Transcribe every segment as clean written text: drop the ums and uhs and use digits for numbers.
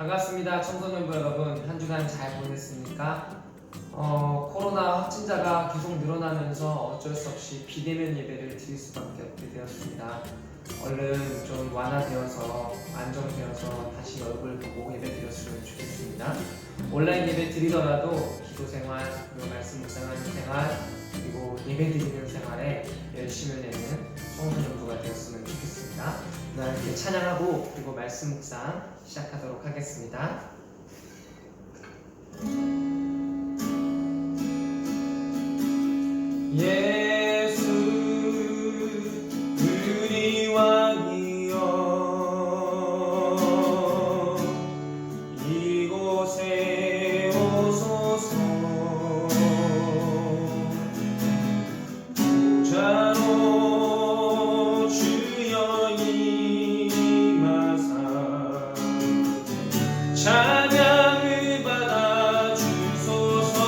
반갑습니다. 청소년부 여러분, 한 주간 잘 보냈습니까? 코로나 확진자가 계속 늘어나면서 어쩔 수 없이 비대면 예배를 드릴 수밖에 없게 되었습니다. 얼른 좀 완화되어서 안정되어서 다시 얼굴 보고 예배 드렸으면 좋겠습니다. 온라인 예배 드리더라도 기도 생활, 그리고 말씀 묵상하는 생활, 그리고 예배 드리는 생활에 열심을 내는 청소년부가 되었으면 좋겠습니다. 함께 찬양하고 그리고 말씀 묵상 시작하도록 하겠습니다. 예수 우리 왕이여 이곳에 오소서 보좌로 주여 임하사 찬양을 받아 주소서.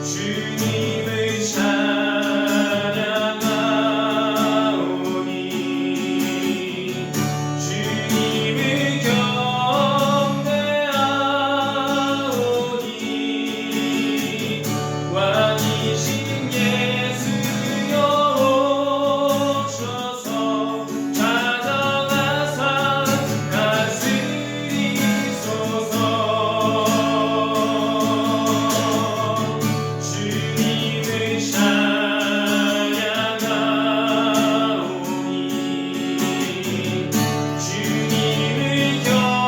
주님을 찬양하오니 주님을 경배하오니 왕이신 예수여 오셔서 찾아가사 다스리소서. 주님을 찬양하오니 주님을 경배하오니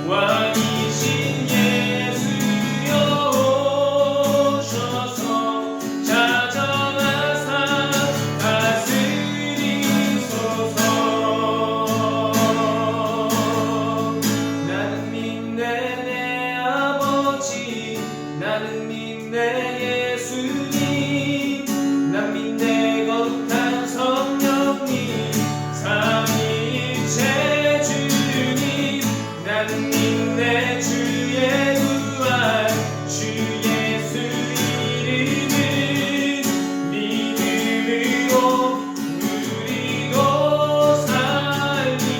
왕이신 예수여 오셔서 찾아가사 다스리소서. 나는 믿네 내 아버지, 나는 믿네 예수님, 난 믿네 거룩한 성령님, 삼위일체 주님, 나는 믿네 주의 부활, 주 예수 이름을 믿음으로 우리도 살리라.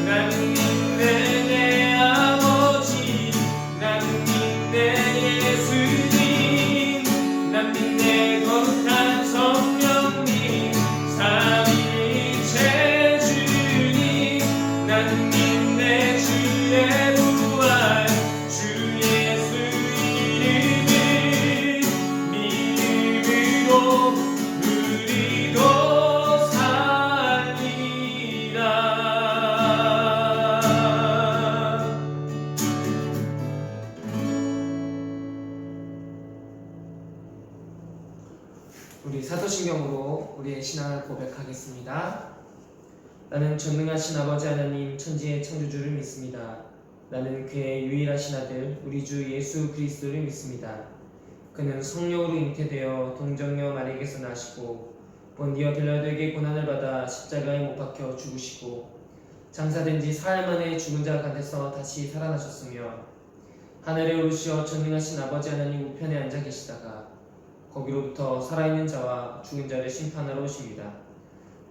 나는 믿네 내 아버지, 나는 믿네 예수님, 난 믿네 거룩한 성령님, 삼위일체 주님, 나는 믿네 주의 부활, 주 예수 이름을 믿음으로 우리도 살리라. 우리 사도신경으로 우리의 신앙을 고백하겠습니다. 나는 전능하신 아버지 하나님 천지의 창조주를 믿습니다. 나는 그의 유일하신 아들 우리 주 예수 그리스도를 믿습니다. 그는 성령으로 잉태되어 동정녀 마리에게서 나시고 본디오 빌라도에게 고난을 받아 십자가에 못 박혀 죽으시고 장사된 지 사흘 만에 죽은 자 가운데서 다시 살아나셨으며 하늘에 오르시어 전능하신 아버지 하나님 우편에 앉아 계시다가 거기로부터 살아있는 자와 죽은 자를 심판하러 오십니다.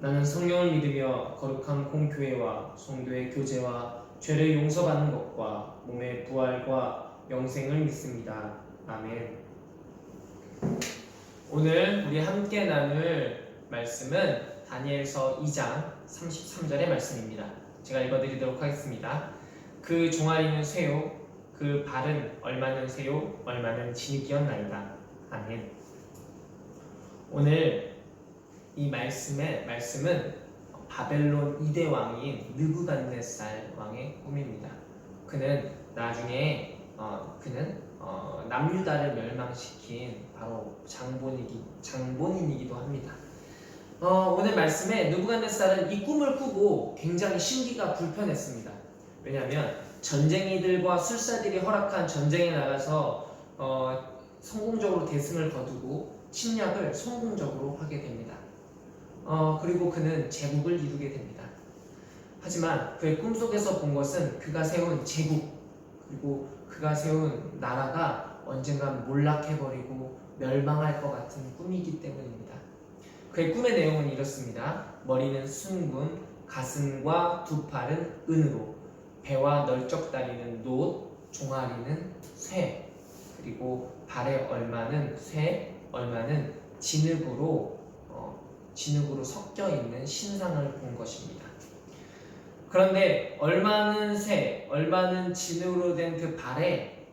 나는 성령을 믿으며 거룩한 공교회와 성도의 교제와 죄를 용서받는 것과 몸의 부활과 영생을 믿습니다. 아멘. 오늘 우리 함께 나눌 말씀은 다니엘서 2장 33절의 말씀입니다. 제가 읽어드리도록 하겠습니다. 그 종아리는 쇠요, 그 발은 얼마는 쇠요, 얼마는 진흙이었나이다. 아멘. 오늘 이 말씀은 바벨론 2대 왕인 느부갓네살 왕의 꿈입니다. 그는 나중에 남유다를 멸망시킨 바로 장본인이기도 합니다. 오늘 말씀에 느부갓네살은 이 꿈을 꾸고 굉장히 심기가 불편했습니다. 왜냐하면 전쟁이들과 술사들이 허락한 전쟁에 나가서 성공적으로 대승을 거두고 침략을 성공적으로 하게 됩니다. 그리고 그는 제국을 이루게 됩니다. 하지만 그의 꿈속에서 본 것은 그가 세운 제국, 그리고 그가 세운 나라가 언젠간 몰락해버리고 멸망할 것 같은 꿈이기 때문입니다. 그의 꿈의 내용은 이렇습니다. 머리는 순금, 가슴과 두 팔은 은으로, 배와 널쩍다리는 놋, 종아리는 쇠, 그리고 발의 얼마는 쇠, 얼마는 진흙으로 섞여 있는 신상을 본 것입니다. 그런데 얼마는 쇠, 얼마는 진흙으로 된 그 발에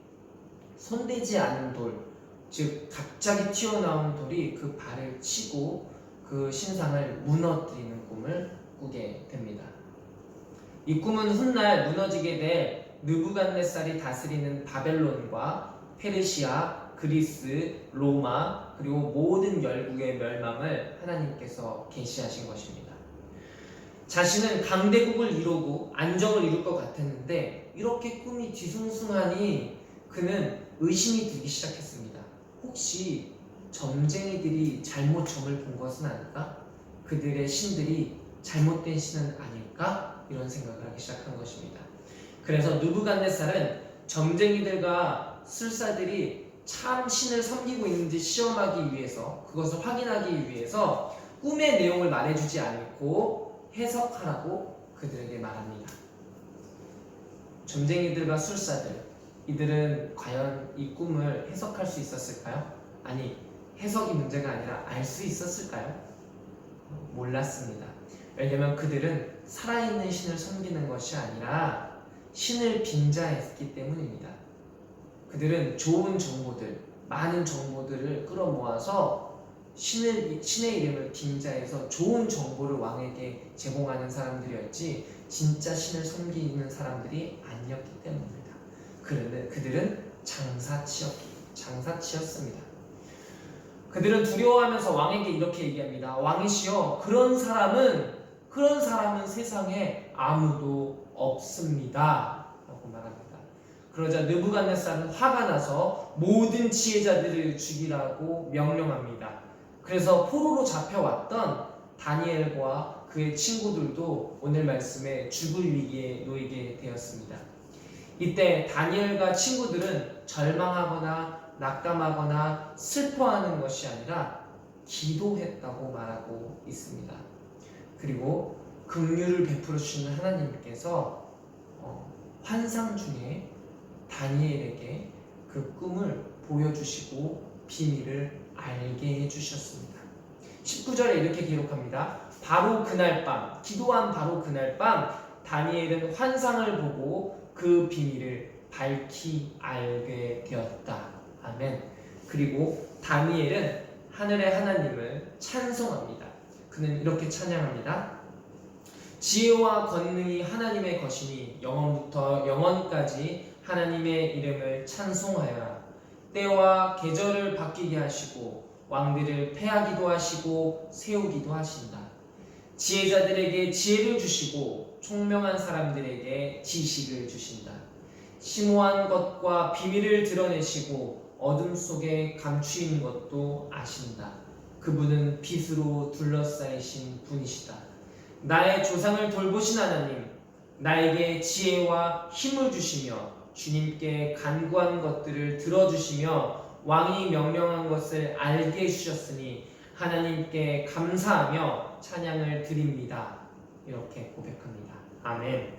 손대지 않은 돌, 즉 갑자기 튀어나온 돌이 그 발을 치고 그 신상을 무너뜨리는 꿈을 꾸게 됩니다. 이 꿈은 훗날 무너지게 될 느부갓네살이 다스리는 바벨론과 페르시아, 그리스, 로마 그리고 모든 열국의 멸망을 하나님께서 계시하신 것입니다. 자신은 강대국을 이루고 안정을 이룰 것 같았는데 이렇게 꿈이 뒤숭숭하니 그는 의심이 들기 시작했습니다. 혹시 점쟁이들이 잘못 점을 본 것은 아닐까? 그들의 신들이 잘못된 신은 아닐까? 이런 생각을 하기 시작한 것입니다. 그래서 느부갓네살은 점쟁이들과 술사들이 참 신을 섬기고 있는지 시험하기 위해서, 그것을 확인하기 위해서 꿈의 내용을 말해주지 않고 해석하라고 그들에게 말합니다. 점쟁이들과 술사들, 이들은 과연 이 꿈을 해석할 수 있었을까요? 아니, 해석이 문제가 아니라 알 수 있었을까요? 몰랐습니다. 왜냐하면 그들은 살아있는 신을 섬기는 것이 아니라 신을 빙자했기 때문입니다. 그들은 좋은 정보들, 많은 정보들을 끌어모아서 신의 이름을 빙자해서 좋은 정보를 왕에게 제공하는 사람들이었지 진짜 신을 섬기는 사람들이 아니었기 때문입니다. 그들은 장사치였습니다. 그들은 두려워하면서 왕에게 이렇게 얘기합니다. 왕이시여, 그런 사람은 세상에 아무도 없습니다. 라고 말합니다. 그러자 느부갓네살은 화가 나서 모든 지혜자들을 죽이라고 명령합니다. 그래서 포로로 잡혀왔던 다니엘과 그의 친구들도 오늘 말씀에 죽을 위기에 놓이게 되었습니다. 이때 다니엘과 친구들은 절망하거나 낙담하거나 슬퍼하는 것이 아니라 기도했다고 말하고 있습니다. 그리고 긍휼을 베풀어 주시는 하나님께서 환상 중에 다니엘에게 그 꿈을 보여주시고 비밀을 알게 해주셨습니다. 19절에 이렇게 기록합니다. 기도한 바로 그날 밤 다니엘은 환상을 보고 그 비밀을 밝히 알게 되었다. 아멘. 그리고 다니엘은 하늘의 하나님을 찬송합니다. 그는 이렇게 찬양합니다. 지혜와 권능이 하나님의 것이니 영원부터 영원까지 하나님의 이름을 찬송하여라. 때와 계절을 바뀌게 하시고 왕들을 패하기도 하시고 세우기도 하신다. 지혜자들에게 지혜를 주시고 총명한 사람들에게 지식을 주신다. 심오한 것과 비밀을 드러내시고 어둠 속에 감추인 것도 아신다. 그분은 빛으로 둘러싸이신 분이시다. 나의 조상을 돌보신 하나님, 나에게 지혜와 힘을 주시며 주님께 간구한 것들을 들어주시며 왕이 명령한 것을 알게 해주셨으니 하나님께 감사하며 찬양을 드립니다. 이렇게 고백합니다. 아멘.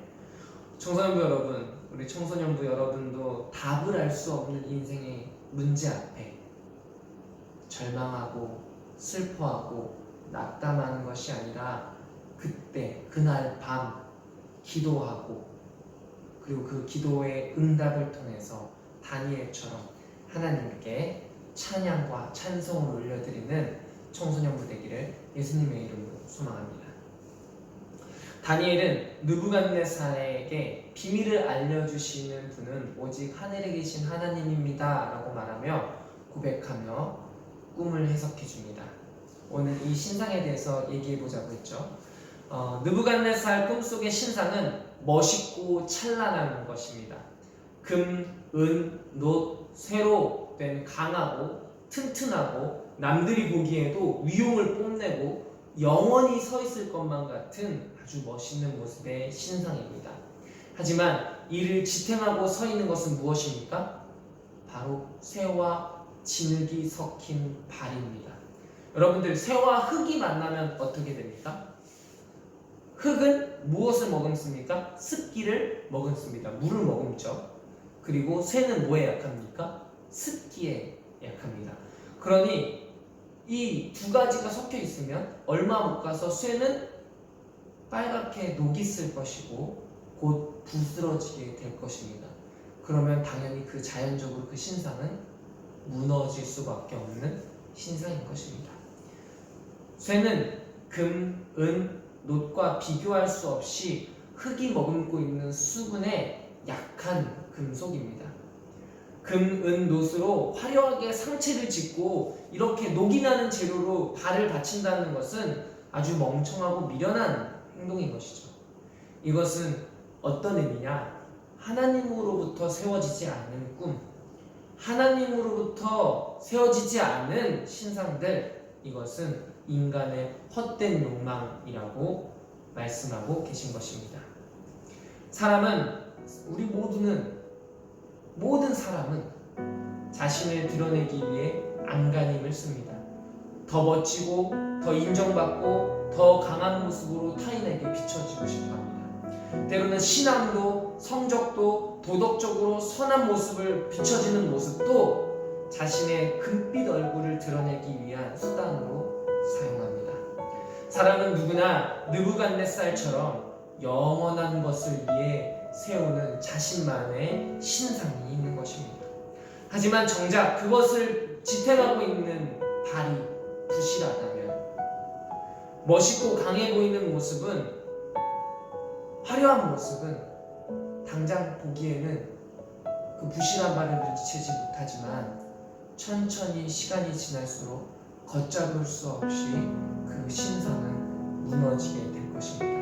청소년부 여러분, 우리 청소년부 여러분도 답을 알 수 없는 인생의 문제 앞에 절망하고 슬퍼하고 낙담하는 것이 아니라 그날 밤 기도하고 그리고 그 기도의 응답을 통해서 다니엘처럼 하나님께 찬양과 찬송을 올려드리는 청소년부 되기를 예수님의 이름으로 소망합니다. 다니엘은 느부갓네살에게 비밀을 알려주시는 분은 오직 하늘에 계신 하나님입니다 라고 말하며 고백하며 꿈을 해석해 줍니다. 오늘 이 신상에 대해서 얘기해 보자고 했죠. 느부갓네살 꿈속의 신상은 멋있고 찬란한 것입니다. 금, 은, 놋, 쇠로 된 강하고 튼튼하고 남들이 보기에도 위용을 뽐내고 영원히 서 있을 것만 같은 아주 멋있는 모습의 신상입니다. 하지만 이를 지탱하고 서 있는 것은 무엇입니까? 바로 쇠와 진흙이 섞인 발입니다. 여러분들, 새와 흙이 만나면 어떻게 됩니까? 흙은 무엇을 머금습니까? 습기를 머금습니다. 물을 머금죠. 그리고 쇠는 뭐에 약합니까? 습기에 약합니다. 그러니 이 두 가지가 섞여 있으면 얼마 못 가서 쇠는 빨갛게 녹이 쓸 것이고 곧 부스러지게 될 것입니다. 그러면 당연히 그 자연적으로 그 신상은 무너질 수밖에 없는 신상인 것입니다. 쇠는 금, 은, 놋과 비교할 수 없이 흙이 머금고 있는 수분의 약한 금속입니다. 금, 은, 놋으로 화려하게 상체를 짓고 이렇게 녹이 나는 재료로 발을 받친다는 것은 아주 멍청하고 미련한 행동인 것이죠. 이것은 어떤 의미냐? 하나님으로부터 세워지지 않는 꿈, 하나님으로부터 세워지지 않은 신상들, 이것은 인간의 헛된 욕망이라고 말씀하고 계신 것입니다. 우리 모든 사람은 자신을 드러내기 위해 안간힘을 씁니다. 더 멋지고 더 인정받고 더 강한 모습으로 타인에게 비춰지고 싶어 합니다. 때로는 신앙도 성적도 도덕적으로 선한 모습을 비춰지는 모습도 자신의 금빛 얼굴을 드러내기 위한 수단으로 사용합니다. 사람은 누구나 느부갓네살처럼 영원한 것을 위해 세우는 자신만의 신상이 있는 것입니다. 하지만 정작 그것을 지탱하고 있는 발이 부실하다면, 멋있고 강해 보이는 모습은, 화려한 모습은 당장 보기에는 그 부실한 발을 눈치채지 못하지만 천천히 시간이 지날수록 걷잡을 수 없이 그 신상은 무너지게 될 것입니다.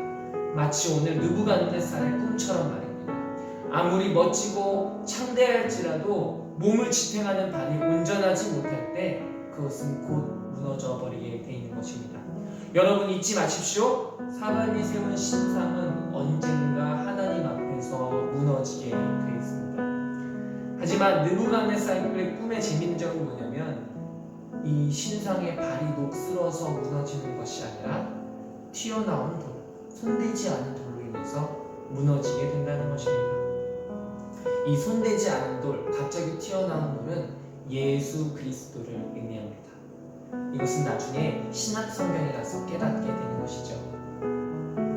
마치 오늘 느부갓네살의 꿈처럼 말입니다. 아무리 멋지고 창대할지라도 몸을 지탱하는 발이 온전하지 못할 때 그것은 곧 무너져 버리게 돼 있는 것입니다. 여러분, 잊지 마십시오. 사람이 세운 신상은 언젠가 하나님 앞에서 무너지게 돼 있습니다. 하지만 느부갓네살의 꿈의 재밌는 점은 뭐냐면, 이 신상의 발이 녹슬어서 무너지는 것이 아니라 튀어나온 돌, 손대지 않은 돌로 인해서 무너지게 된다는 것입니다. 이 손대지 않은 돌, 갑자기 튀어나온 돌은 예수 그리스도를 의미합니다. 이것은 나중에 신약 성경에 가서 깨닫게 되는 것이죠.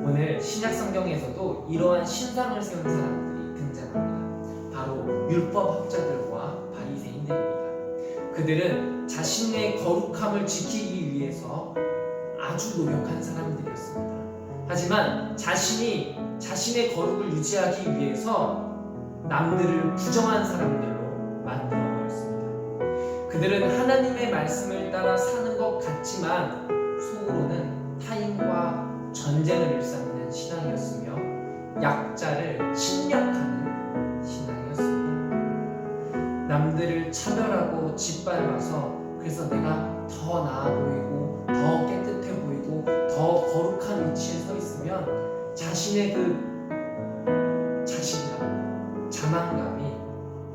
오늘 신약 성경에서도 이러한 신상을 세운 사람들이 등장합니다. 바로 율법학자들과 바리새인들입니다. 그들은 자신의 거룩함을 지키기 위해서 아주 노력한 사람들이었습니다. 하지만 자신의 거룩을 유지하기 위해서 남들을 부정한 사람들로 만들어버렸습니다. 그들은 하나님의 말씀을 따라 사는 것 같지만 속으로는 타인과 전쟁을 일삼는 신앙이었으며 약자를 침략하는 신앙이었습니다. 남들을 차별하고 짓밟아서 그래서 내가 더 나아 보이고 더 깨끗해 보이고 더 거룩한 위치에 서 있으면 자신의 그 자신감, 자만감이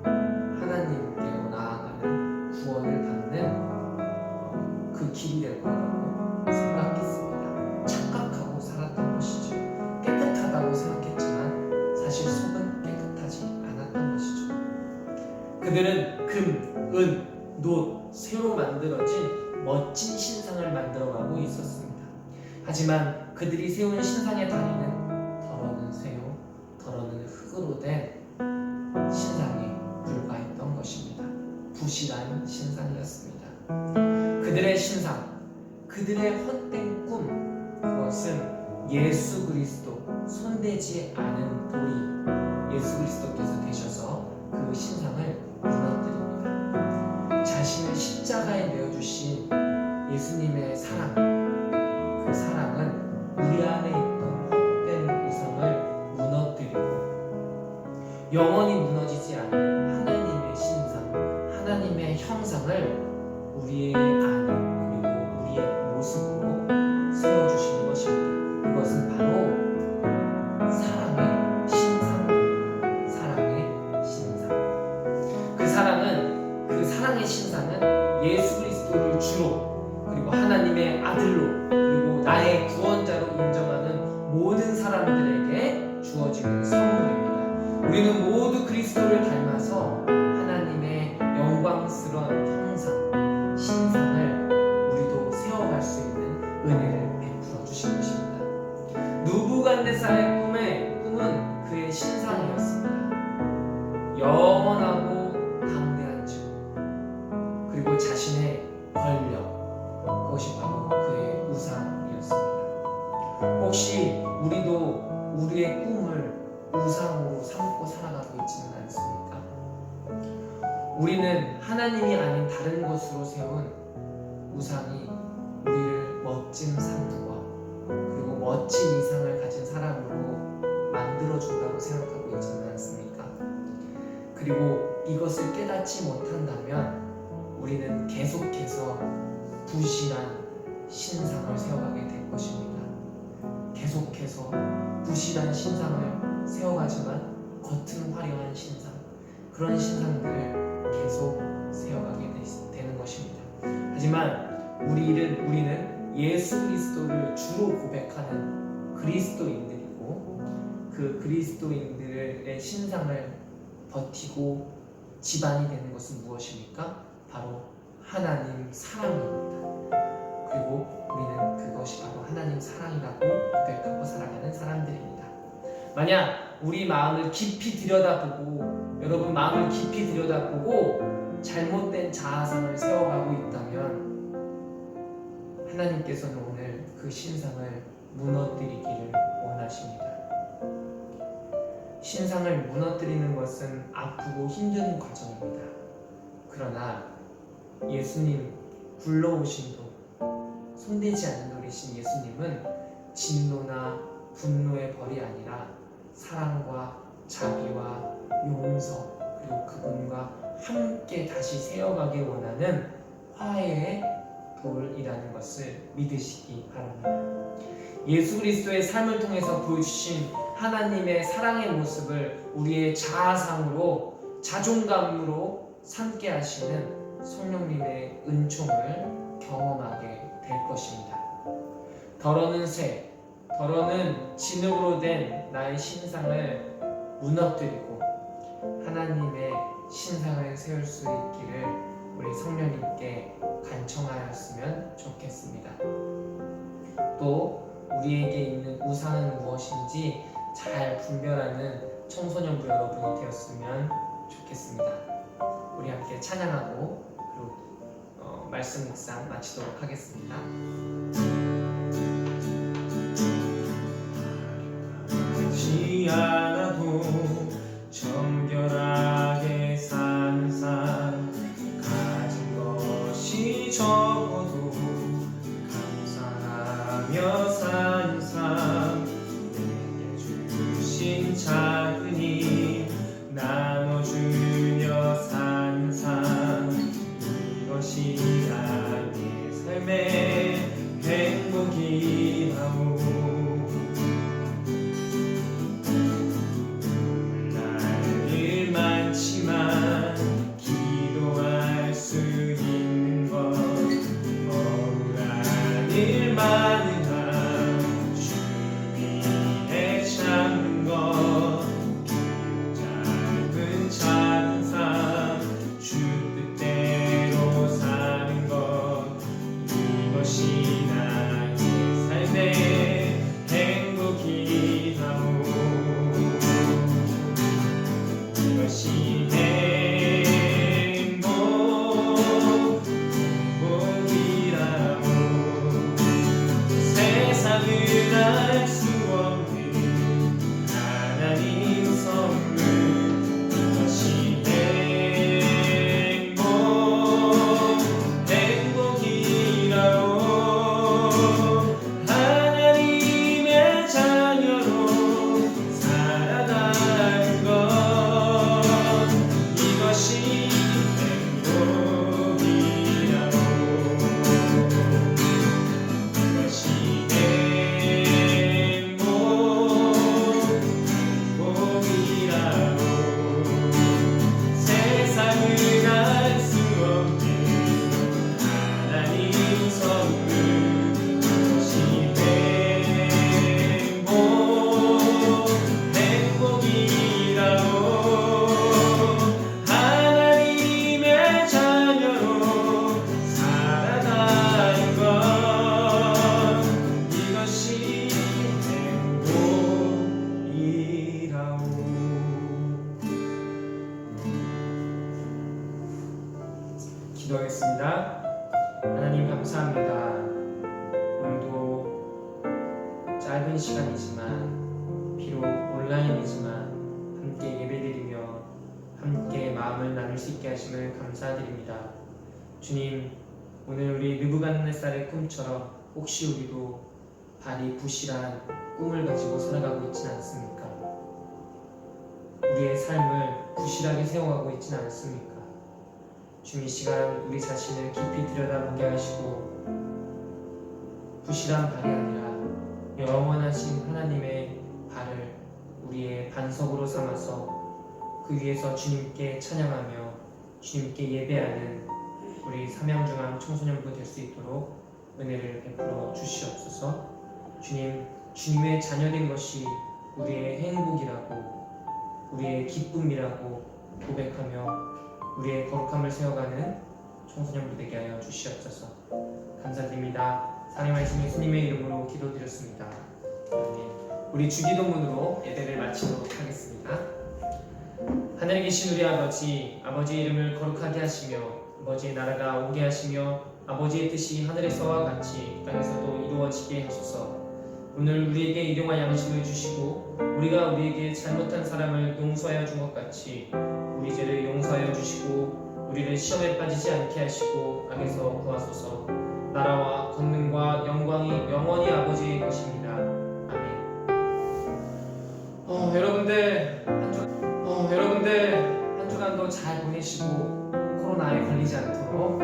하나님께로 나아가는 구원을 받는 그 길이 될 거라고 생각했습니다. 착각하고 살았던 것이죠. 깨끗하다고 생각했지만 사실 속은 깨끗하지 않았던 것이죠. 그들은 금, 은, 놋, 새로 만들어진 멋진 신상을 만들어가고 있었습니다. 하지만 그들이 세운 신상의 다리는 더러는 쇠요, 더러는 흙으로 된 신상에 불과했던 것입니다. 부실한 신상이었습니다. 그들의 신상, 그들의 헛된 꿈, 그것은 예수 그리스도, 손대지 않은 돌이 예수 그리스도께서 되셔서 그 신상을 무너뜨립니다. 자신을 십자가에 내어주신 예수님의 사랑, 그 사랑은 우리 안에 있던 헛된 우상을 무너뜨리고 영원히 무너지지 않을 하나님의 신상, 하나님의 형상을 우리의 안에 그리고 우리의 모습으로 세워주시는 것입니다. 그것은 바로 사랑의 신상입니다. 사랑의 신상. 그 사랑의 신상은 아들로 그리고 나의 구원자로 인정하는 모든 사람들에게 주어지는 선물입니다. 우리는 모두 그리스도를 닮아서 하나님의 영광스러운 형상, 신상을 우리도 세워갈 수 있는 은혜를 베풀어 주신 것입니다. 누부갓네살의 꿈은 그의 신상이었습니다. 영원하고 강대한 주, 그리고 자신의 권력, 그것이 바로 그의 우상이었습니다. 혹시 우리도 우리의 꿈을 우상으로 삼고 살아가고 있지는 않습니까? 우리는 하나님이 아닌 다른 것으로 세운 우상이 우리를 멋진 삶과 그리고 멋진 이상을 가진 사람으로 만들어준다고 생각하고 있지는 않습니까? 그리고 이것을 깨닫지 못한다면 우리는 계속해서 부실한 신상을 세워가게 될 것입니다. 계속해서 부실한 신상을 세워가지만 겉은 화려한 신상, 그런 신상들을 계속 세워가게 되는 것입니다. 하지만 우리는 예수 그리스도를 주로 고백하는 그리스도인들이고, 그 그리스도인들의 신상을 버티고 지반이 되는 것은 무엇입니까? 바로 하나님 사랑입니다. 그리고 우리는 그것이 바로 하나님 사랑이라고 고백하고 살아가는 사람들입니다. 만약 우리 마음을 깊이 들여다보고, 여러분 마음을 깊이 들여다보고 잘못된 자아상을 세워가고 있다면 하나님께서는 오늘 그 신상을 무너뜨리기를 원하십니다. 신상을 무너뜨리는 것은 아프고 힘든 과정입니다. 그러나 예수님 불러오신 분, 손대지 않는 돌이신 예수님은 진노나 분노의 벌이 아니라 사랑과 자비와 용서, 그리고 그분과 함께 다시 세워가길 원하는 화해의 돌이라는 것을 믿으시기 바랍니다. 예수 그리스도의 삶을 통해서 보여주신 하나님의 사랑의 모습을 우리의 자아상으로, 자존감으로 삼게 하시는 성령님의 은총을 경험하게 될 것입니다. 더러는 쇠, 더러는 진흙으로 된 나의 신상을 무너뜨리고 하나님의 신상을 세울 수 있기를 우리 성령님께 간청하였으면 좋겠습니다. 또 우리에게 있는 우상은 무엇인지 잘 분별하는 청소년부 여러분이 되었으면 좋겠습니다. 우리 함께 찬양하고 그리고 말씀 묵상 마치도록 하겠습니다. 하지 않아도 정결하게 사는 삶, 가진 것이 적어도 감사하며 사는 삶, 내게 주신 작은 힘 나눠주며 사는 삶, 이것이야 내 삶의 행복이라오. 기도하겠습니다. 하나님 감사합니다. 오늘도 짧은 시간이지만 비록 온라인이지만 함께 예배드리며 함께 마음을 나눌 수 있게 하심을 감사드립니다. 주님, 오늘 우리 느부갓네살의 꿈처럼 혹시 우리도 발이 부실한 꿈을 가지고 살아가고 있지는 않습니까? 우리의 삶을 부실하게 세워가고 있지는 않습니까? 주님, 이 시간 우리 자신을 깊이 들여다보게 하시고 부실한 발이 아니라 영원하신 하나님의 발을 우리의 반석으로 삼아서 그 위에서 주님께 찬양하며 주님께 예배하는 우리 삼양중앙 청소년부 될 수 있도록 은혜를 베풀어 주시옵소서. 주님, 주님의 자녀된 것이 우리의 행복이라고 우리의 기쁨이라고 고백하며 우리의 거룩함을 세워가는 청소년부 되게 하여 주시옵소서. 감사드립니다. 사랑의 말씀 예수님의 이름으로 기도드렸습니다. 아멘. 우리 주기도문으로 예배를 마치도록 하겠습니다. 하늘에 계신 우리 아버지, 아버지의 이름을 거룩하게 하시며 아버지의 나라가 오게 하시며 아버지의 뜻이 하늘에서와 같이 땅에서도 이루어지게 하소서. 오늘 우리에게 일용할 양식을 주시고 우리가 우리에게 잘못한 사람을 용서하여 준 것 같이 우리 죄를 용서하여 주시고 우리를 시험에 빠지지 않게 하시고 악에서 구하소서. 나라와 권능과 영광이 영원히 아버지의 것입니다. 아멘. 여러분들 한 주간도 잘 보내시고 코로나에 걸리지 않도록